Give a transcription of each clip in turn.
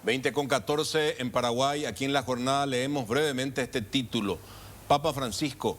20:14 en Paraguay. Aquí en la jornada leemos brevemente este título. Papa Francisco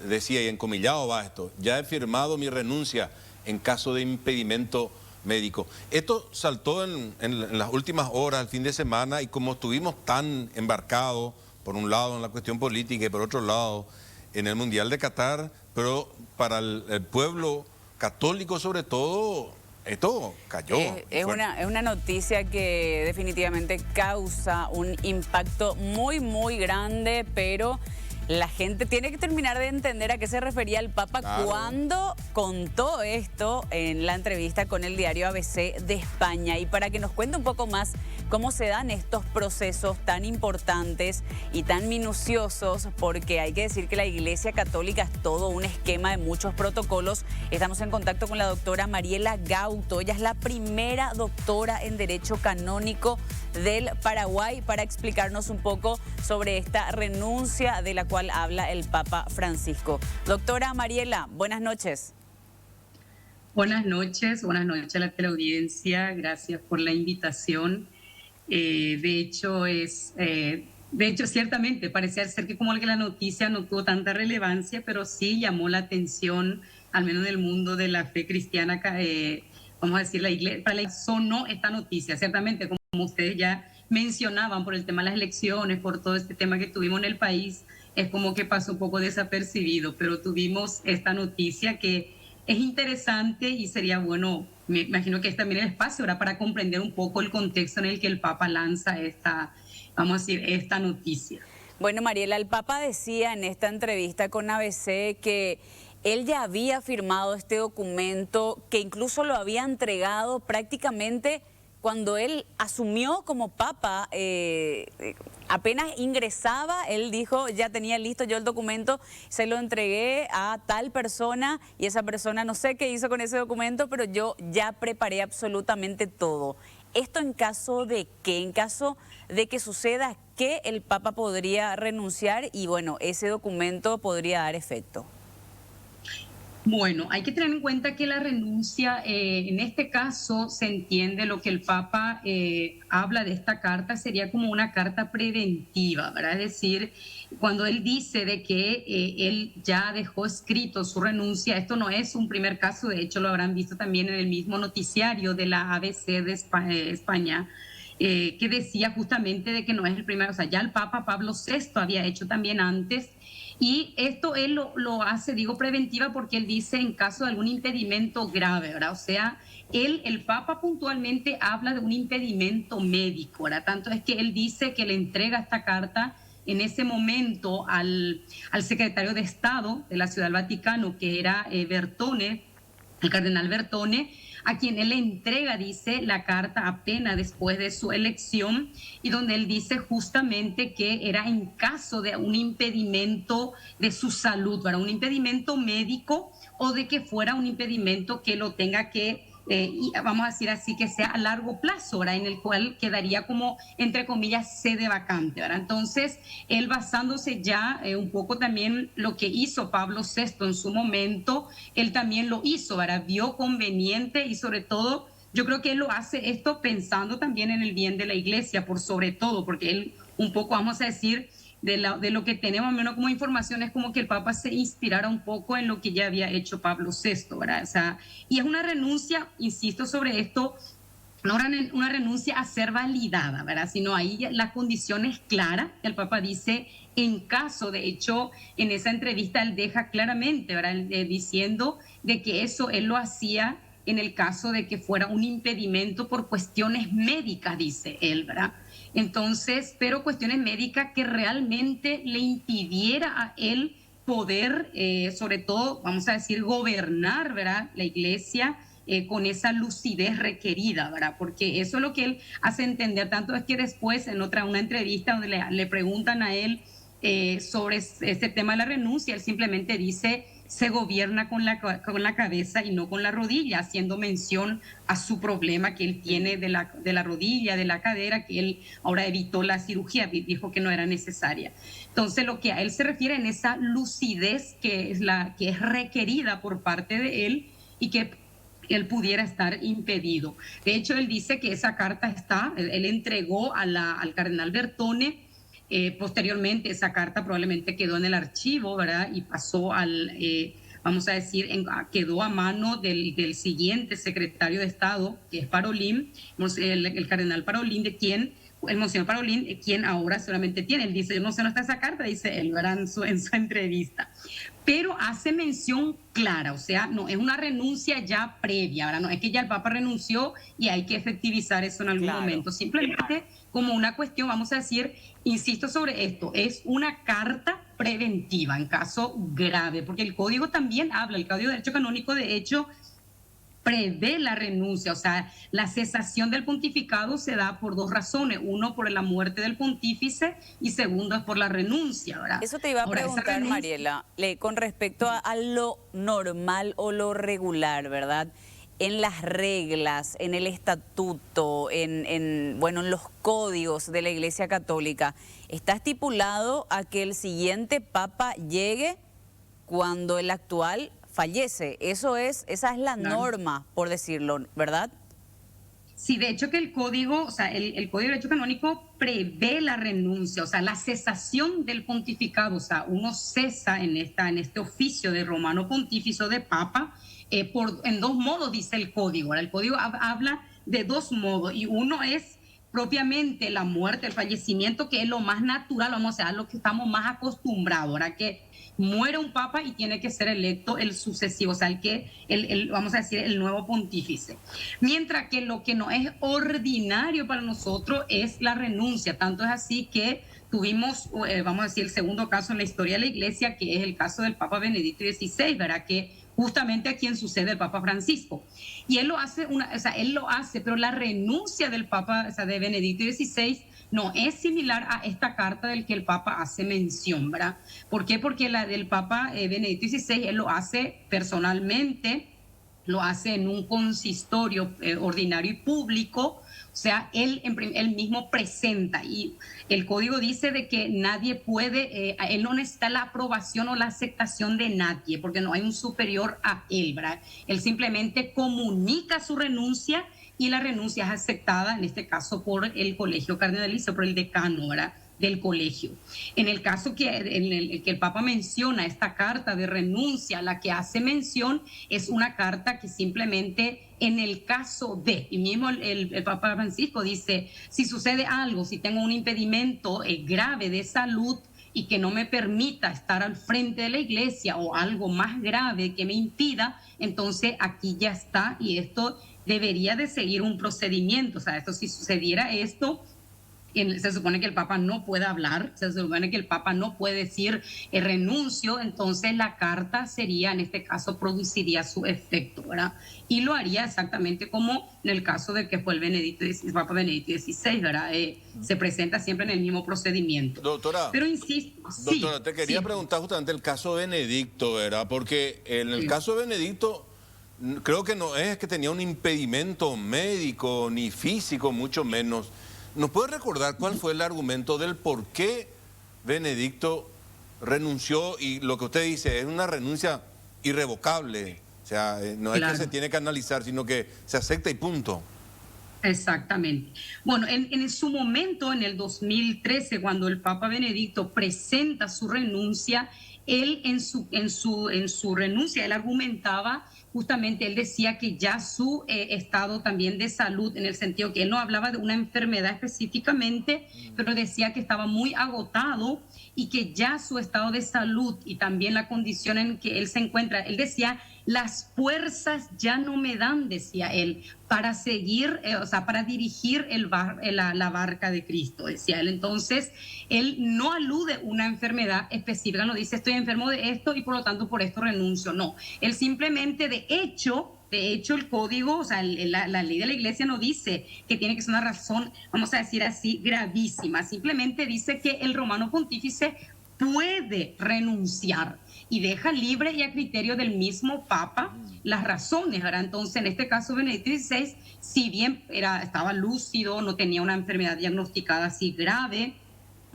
decía, y encomillado va esto: ya he firmado mi renuncia en caso de impedimento médico. Esto saltó en las últimas horas, el fin de semana, y como estuvimos tan embarcados, por un lado en la cuestión política y por otro lado en el Mundial de Qatar, pero para el pueblo católico sobre todo, esto cayó. Es una noticia que definitivamente causa un impacto muy grande, pero la gente tiene que terminar de entender a qué se refería el Papa cuando contó esto en la entrevista con el diario ABC de España. Y para que nos cuente un poco más cómo se dan estos procesos tan importantes y tan minuciosos, porque hay que decir que la Iglesia Católica es todo un esquema de muchos protocolos. Estamos en contacto con la doctora Mariela Gauto. Ella es la primera doctora en Derecho Canónico del Paraguay, para explicarnos un poco sobre esta renuncia de la cual habla el Papa Francisco. Doctora Mariela, buenas noches. Buenas noches a la teleaudiencia. Gracias por la invitación. De hecho, ciertamente parecía ser que como que la noticia no tuvo tanta relevancia, pero sí llamó la atención, al menos en el mundo de la fe cristiana, vamos a decir, la iglesia, para la sonó esta noticia, ciertamente, como ustedes ya mencionaban, por el tema de las elecciones, por todo este tema que tuvimos en el país, es como que pasó un poco desapercibido, pero tuvimos esta noticia que es interesante y sería bueno, me imagino que es también el espacio ahora para comprender un poco el contexto en el que el Papa lanza esta, vamos a decir, esta noticia. Bueno, Mariela, el Papa decía en esta entrevista con ABC que él ya había firmado este documento, que incluso lo había entregado prácticamente cuando él asumió como Papa. Apenas ingresaba, él dijo, ya tenía listo yo el documento, se lo entregué a tal persona y esa persona no sé qué hizo con ese documento, pero yo ya preparé absolutamente todo. ¿Esto en caso de qué? En caso de que suceda que el Papa podría renunciar y bueno, ese documento podría dar efecto. Bueno, hay que tener en cuenta que la renuncia, en este caso se entiende lo que el Papa habla de esta carta, sería como una carta preventiva, ¿verdad? Es decir, cuando él dice de que él ya dejó escrito su renuncia, esto no es un primer caso, de hecho lo habrán visto también en el mismo noticiario de la ABC de España, que decía justamente de que no es el primero, o sea, ya el Papa Pablo VI había hecho también antes. Y esto él lo hace, digo, preventiva, porque él dice en caso de algún impedimento grave, ¿verdad? O sea, el Papa puntualmente habla de un impedimento médico, ¿verdad? Tanto es que él dice que le entrega esta carta en ese momento al secretario de Estado de la Ciudad del Vaticano, que era Bertone, el cardenal Bertone, a quien él le entrega, dice, la carta apenas después de su elección, y donde él dice justamente que era en caso de un impedimento de su salud, para un impedimento médico o de que fuera un impedimento que lo tenga que, vamos a decir así, que sea a largo plazo, ¿verdad? En el cual quedaría como, entre comillas, sede vacante, ¿verdad? Entonces, él basándose ya un poco también lo que hizo Pablo VI en su momento, él también lo hizo, ¿verdad? Vio conveniente y sobre todo, yo creo que él lo hace esto pensando también en el bien de la iglesia, por sobre todo, porque él un poco, vamos a decir, de lo que tenemos menos como información, es como que el Papa se inspirara un poco en lo que ya había hecho Pablo VI, ¿verdad? O sea, y es una renuncia, insisto sobre esto, no una renuncia a ser validada, ¿verdad? Sino ahí la condición es clara. El Papa dice, en caso, de hecho, en esa entrevista él deja claramente, ¿verdad? Diciendo de que eso él lo hacía en el caso de que fuera un impedimento por cuestiones médicas, dice él, ¿verdad? Entonces, pero cuestiones médicas que realmente le impidiera a él poder, sobre todo, vamos a decir, gobernar, ¿verdad?, la iglesia con esa lucidez requerida, ¿verdad? Porque eso es lo que él hace entender. Tanto es que después, en una entrevista donde le preguntan a él sobre este tema de la renuncia, él simplemente dice, se gobierna con la cabeza y no con la rodilla, haciendo mención a su problema que él tiene de la rodilla, de la cadera, que él ahora evitó la cirugía, dijo que no era necesaria. Entonces, lo que a él se refiere en esa lucidez que es requerida por parte de él, y que él pudiera estar impedido. De hecho, él dice que esa carta está, él entregó al cardenal Bertone. Posteriormente esa carta probablemente quedó en el archivo, ¿verdad? Y pasó vamos a decir, quedó a mano del siguiente secretario de Estado, que es Parolin, el cardenal Parolin, el monseñor Parolin, quien ahora solamente tiene. Él dice, yo no sé dónde está esa carta, dice él, ¿verdad? En su entrevista. Pero hace mención clara, o sea, no es una renuncia ya previa, ¿verdad? No es que ya el Papa renunció y hay que efectivizar eso en algún momento. Simplemente como una cuestión, vamos a decir, insisto sobre esto, es una carta preventiva en caso grave, porque el Código también habla, el Código de Derecho Canónico, de hecho, prevé la renuncia, o sea, la cesación del pontificado se da por dos razones: uno, por la muerte del pontífice, y segundo, es por la renuncia, ¿verdad? Eso te iba a preguntar, Mariela, con respecto a lo normal o lo regular, ¿verdad? En las reglas, en el estatuto, bueno, en los códigos de la Iglesia Católica, ¿está estipulado a que el siguiente Papa llegue cuando el actual fallece? Esa es la norma, por decirlo, ¿verdad? Sí, de hecho que el código, o sea, el Código de Derecho Canónico prevé la renuncia, o sea, la cesación del pontificado, o sea, uno cesa en este oficio de romano pontífice de papa, en dos modos, dice el código. Ahora, el código habla de dos modos, y uno es propiamente la muerte, el fallecimiento, que es lo más natural, vamos a decir, lo que estamos más acostumbrados, ahora que muere un papa y tiene que ser electo el sucesivo, o sea, vamos a decir, el nuevo pontífice. Mientras que lo que no es ordinario para nosotros es la renuncia. Tanto es así que tuvimos, vamos a decir, el segundo caso en la historia de la Iglesia, que es el caso del Papa Benedicto XVI, ¿verdad? Que justamente a quien sucede el Papa Francisco. Y él lo hace, pero la renuncia del Papa, o sea, de Benedicto XVI, no es similar a esta carta del que el Papa hace mención, ¿verdad? ¿Por qué? Porque la del Papa Benedicto XVI, él lo hace personalmente, lo hace en un consistorio ordinario y público. O sea, él mismo presenta, y el código dice de que nadie puede, él no necesita la aprobación o la aceptación de nadie, porque no hay un superior a él, ¿verdad? Él simplemente comunica su renuncia, y la renuncia es aceptada, en este caso, por el colegio cardenalicio, por el decano, ¿verdad?, del colegio. En el caso que el Papa menciona, esta carta de renuncia, la que hace mención es una carta que simplemente, en el caso de, y mismo el Papa Francisco dice, si sucede algo, si tengo un impedimento grave de salud y que no me permita estar al frente de la iglesia, o algo más grave que me impida, entonces aquí ya está, y esto debería de seguir un procedimiento. O sea, esto, si sucediera esto, se supone que el Papa no puede hablar, se supone que el Papa no puede decir renuncio, entonces la carta sería, en este caso, produciría su efecto, ¿verdad? Y lo haría exactamente como en el caso de que fue el Papa Benedicto XVI, ¿verdad? Se presenta siempre en el mismo procedimiento. Doctora, pero insisto, doctora, te quería preguntar justamente el caso Benedicto, ¿verdad? Porque en el caso de Benedicto, creo que no es que tenía un impedimento médico ni físico, mucho menos. ¿Nos puede recordar cuál fue el argumento del por qué Benedicto renunció? Y lo que usted dice es una renuncia irrevocable. O sea, no es que se tiene que analizar, sino que se acepta y punto. Exactamente. Bueno, en su momento, en el 2013, cuando el Papa Benedicto presenta su renuncia, él en su renuncia, él argumentaba, justamente él decía que ya su estado también de salud, en el sentido que él no hablaba de una enfermedad específicamente, pero decía que estaba muy agotado, y que ya su estado de salud y también la condición en que él se encuentra, él decía, las fuerzas ya no me dan, decía él, para seguir, o sea, para dirigir la barca de Cristo, decía él. Entonces, él no alude a una enfermedad específica, no dice estoy enfermo de esto y por lo tanto por esto renuncio, no. Él simplemente, de hecho, el código, o sea, la ley de la iglesia no dice que tiene que ser una razón, vamos a decir así, gravísima. Simplemente dice que el romano pontífice puede renunciar, y deja libre y a criterio del mismo Papa las razones, ¿verdad? Entonces, en este caso, Benedicto XVI, si bien estaba lúcido, no tenía una enfermedad diagnosticada así grave,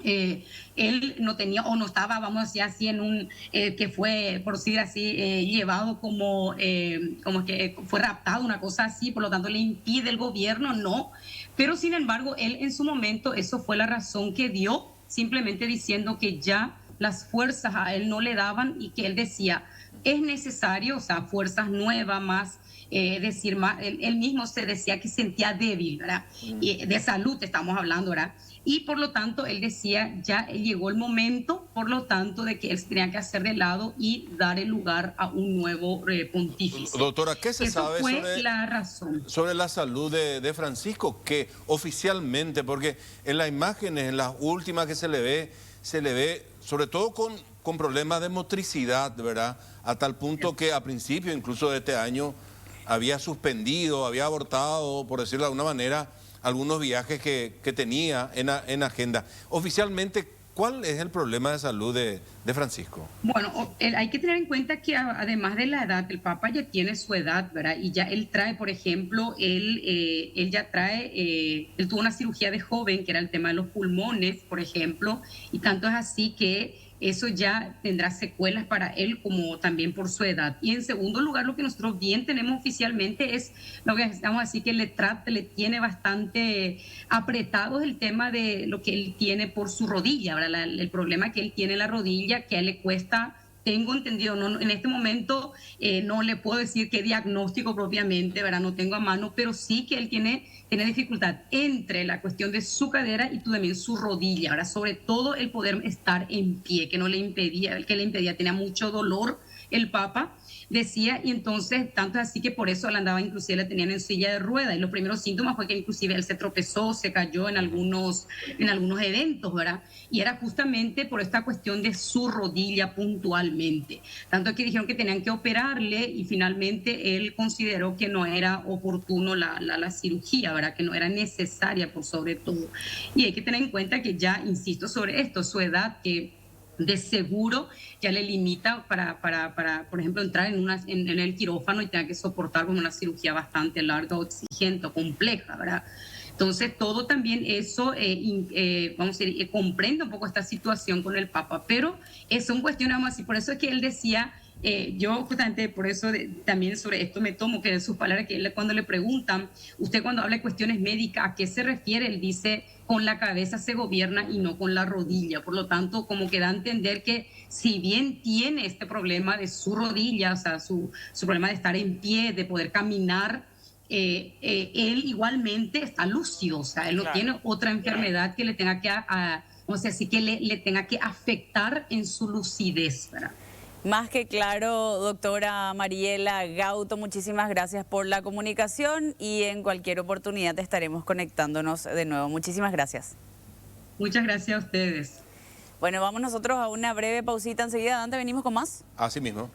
él no tenía o no estaba, vamos a decir así, en un que fue, por decir así, llevado como que fue raptado, una cosa así, por lo tanto le impide el gobierno, no. Pero sin embargo, él en su momento, eso fue la razón que dio, simplemente diciendo que ya las fuerzas a él no le daban y que él decía, es necesario, o sea, fuerzas nuevas, más decir más, él mismo se decía que sentía débil, ¿verdad? Y de salud estamos hablando, ¿verdad? Y por lo tanto él decía, ya llegó el momento, por lo tanto, de que él se tenía que hacer de lado y dar el lugar a un nuevo pontífice. Doctora, ¿qué se sabe sobre la salud de Francisco? Que oficialmente, porque en las imágenes, en las últimas que se le ve sobre todo con problemas de motricidad, ¿verdad? A tal punto que a principio incluso de este año había suspendido, había abortado, por decirlo de alguna manera, algunos viajes que tenía en agenda. Oficialmente, ¿cuál es el problema de salud de Francisco? Bueno, hay que tener en cuenta que además de la edad, el Papa ya tiene su edad, ¿verdad? Y ya él trae, por ejemplo, él tuvo una cirugía de joven, que era el tema de los pulmones, por ejemplo, y tanto es así que eso ya tendrá secuelas para él como también por su edad. Y en segundo lugar, lo que nosotros bien tenemos oficialmente es lo que estamos así que le tiene bastante apretado el tema de lo que él tiene por su rodilla, ¿verdad? El problema que él tiene en la rodilla, que a él le cuesta. Tengo entendido, no, en este momento no le puedo decir qué diagnóstico propiamente, ¿verdad? No tengo a mano, pero sí que él tiene dificultad entre la cuestión de su cadera y también su rodilla, ¿verdad? Sobre todo el poder estar en pie, que le impedía, tenía mucho dolor el Papa, decía, y entonces tanto es así que por eso él andaba, inclusive le tenían en silla de ruedas, y los primeros síntomas fue que inclusive él se tropezó, se cayó en algunos eventos, ¿verdad? Y era justamente por esta cuestión de su rodilla puntualmente, tanto que dijeron que tenían que operarle y finalmente él consideró que no era oportuno la cirugía, ¿verdad? Que no era necesaria por sobre todo. Y hay que tener en cuenta que ya, insisto sobre esto, su edad, que de seguro ya le limita para por ejemplo, entrar en el quirófano y tenga que soportar como una cirugía bastante larga, exigente, compleja, ¿verdad? Entonces, todo también eso, vamos a decir, comprende un poco esta situación con el Papa, pero son cuestiones, vamos a decir, por eso es que él decía, yo justamente por eso también sobre esto me tomo que de sus palabras, que él, cuando le preguntan, usted cuando habla de cuestiones médicas, ¿a qué se refiere? Él dice, con la cabeza se gobierna y no con la rodilla. Por lo tanto, como que da a entender que si bien tiene este problema de su rodilla, o sea, su problema de estar en pie, de poder caminar, él igualmente está lúcido, o sea, él no tiene otra enfermedad que le tenga que, o sea, sí que le tenga que afectar en su lucidez, ¿verdad? Más que claro, doctora Mariela Gauto, muchísimas gracias por la comunicación y en cualquier oportunidad estaremos conectándonos de nuevo. Muchísimas gracias. Muchas gracias a ustedes. Bueno, vamos nosotros a una breve pausita enseguida. Dante, venimos con más. Así mismo.